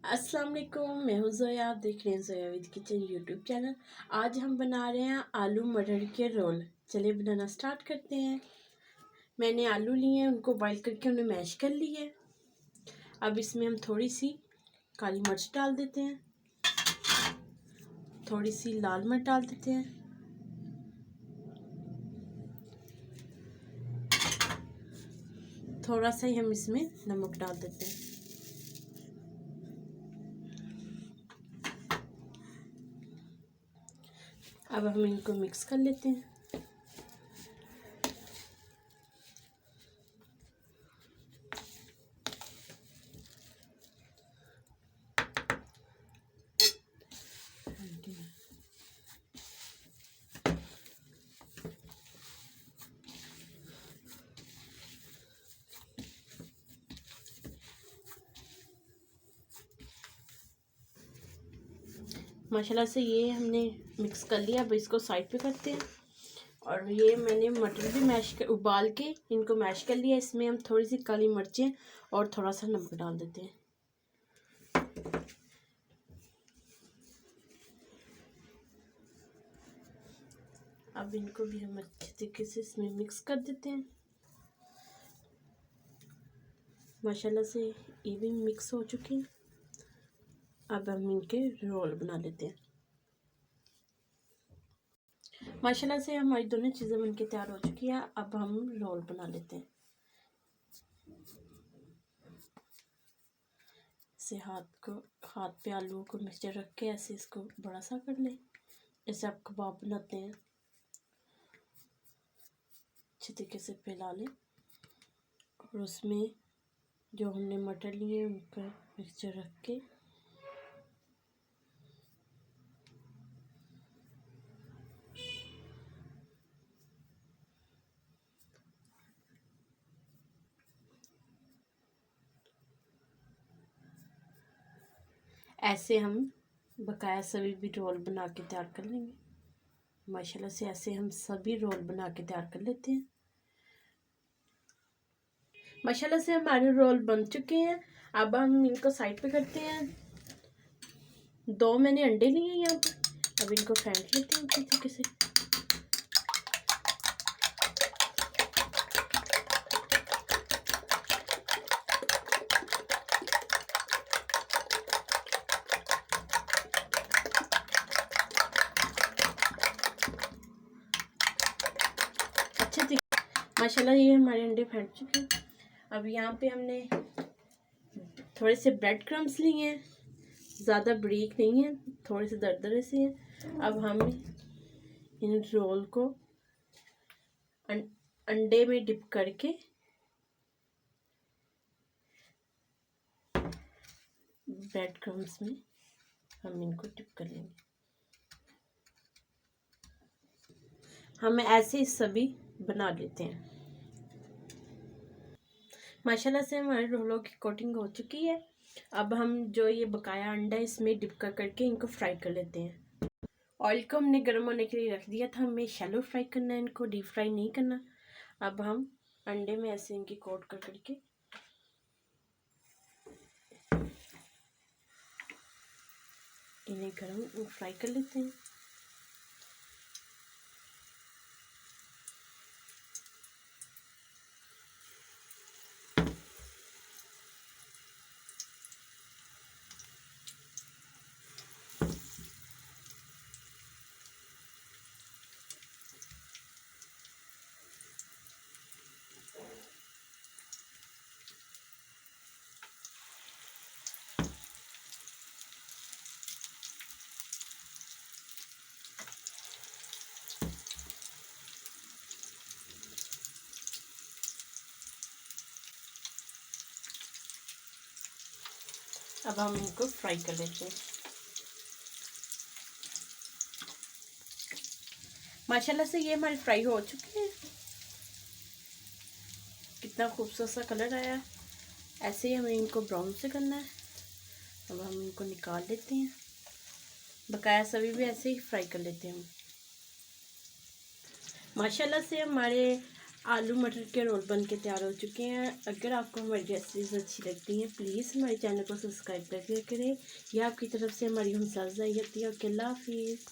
अस्सलाम वालेकुम, मैं हूँ जोया। आप देख रहे हैं Zoya with kitchen YouTube channel. आज हम बना रहे हैं आलू मटर के रोल। चलिए बनाना स्टार्ट करते हैं। मैंने आलू लिए हैं, उनको बॉईल करके उन्हें मैश कर लिया है। अब इसमें हम थोड़ी सी काली मिर्च डाल देते हैं, थोड़ी सी लाल मिर्च डाल देते हैं, थोड़ा सा ही हम इसमें नमक डाल देते हैं। अब हम इनको मिक्स कर लेते हैं। माशाल्लाह से ये हमने मिक्स कर लिया। अब इसको साइड पे करते हैं। और ये मैंने मटर भी उबाल के इनको मैश कर लिया। इसमें हम थोड़ी सी काली मिर्चें और थोड़ा सा नमक डाल देते हैं। अब इनको भी हम अच्छे तरीके से इसमें मिक्स कर देते हैं। माशाल्लाह से ये भी मिक्स हो चुके हैं। अब हम इनके रोल बना लेते हैं। माशाल्लाह से हमारी दोनों चीज़ें बनके तैयार हो चुकी हैं। अब हम रोल बना लेते हैं। ऐसे हाथ पे आलू को मिक्सचर रख के ऐसे इसको बड़ा सा कर लें। जैसे आप कबाब बनाते हैं, अच्छे तरीके से फैला लें। और उसमें जो हमने मटर लिए उनका मिक्सचर रख के ऐसे हम बकाया सभी भी रोल बना के तैयार कर लेंगे। माशाल्लाह से ऐसे हम सभी रोल बना के तैयार कर लेते हैं। माशाल्लाह से हमारे रोल बन चुके हैं। अब हम इनको साइड पे करते हैं। 2 मैंने अंडे लिए हैं यहाँ पे। अब इनको फेंट लेते हैं अच्छे तरीके से। अच्छे तरीके माशाल्लाह ये हमारे अंडे फेंट चुके हैं। अब यहाँ पे हमने थोड़े से ब्रेड क्रम्स लिए हैं, ज़्यादा बारीक नहीं है, थोड़े से दरदरे से हैं। अब हम इन रोल को अंडे में डिप करके ब्रेड क्रम्स में हम इनको डिप कर लेंगे। हम ऐसे सभी बना लेते हैं। माशाल्लाह से हमारे रोलों की कोटिंग हो चुकी है। अब हम जो ये बकाया अंडा इसमें डिप करके इनको फ्राई कर लेते हैं। ऑयल को हमने गर्म होने के लिए रख दिया था। हमें शैलो फ्राई करना है, इनको डीप फ्राई नहीं करना। अब हम अंडे में ऐसे इनकी कोट करके इन्हें गर्म फ्राई कर लेते हैं। अब हम इनको फ्राई कर लेते हैं। माशाल्लाह से ये हमारे फ्राई हो चुके हैं। कितना खूबसूरत सा कलर आया। ऐसे ही हमें इनको ब्राउन से करना है। अब हम इनको निकाल लेते हैं। बकाया सभी भी ऐसे ही फ्राई कर लेते हैं। माशाल्लाह से हमारे आलू मटर के रोल बन के तैयार हो चुके हैं। अगर आपको हमारी रेसिपीज अच्छी लगती हैं प्लीज़ हमारे चैनल को सब्सक्राइब कर दिया करें। यह आपकी तरफ से हमारी हौसला अफजाई होती है। ओके, अल्लाह हाफिज़।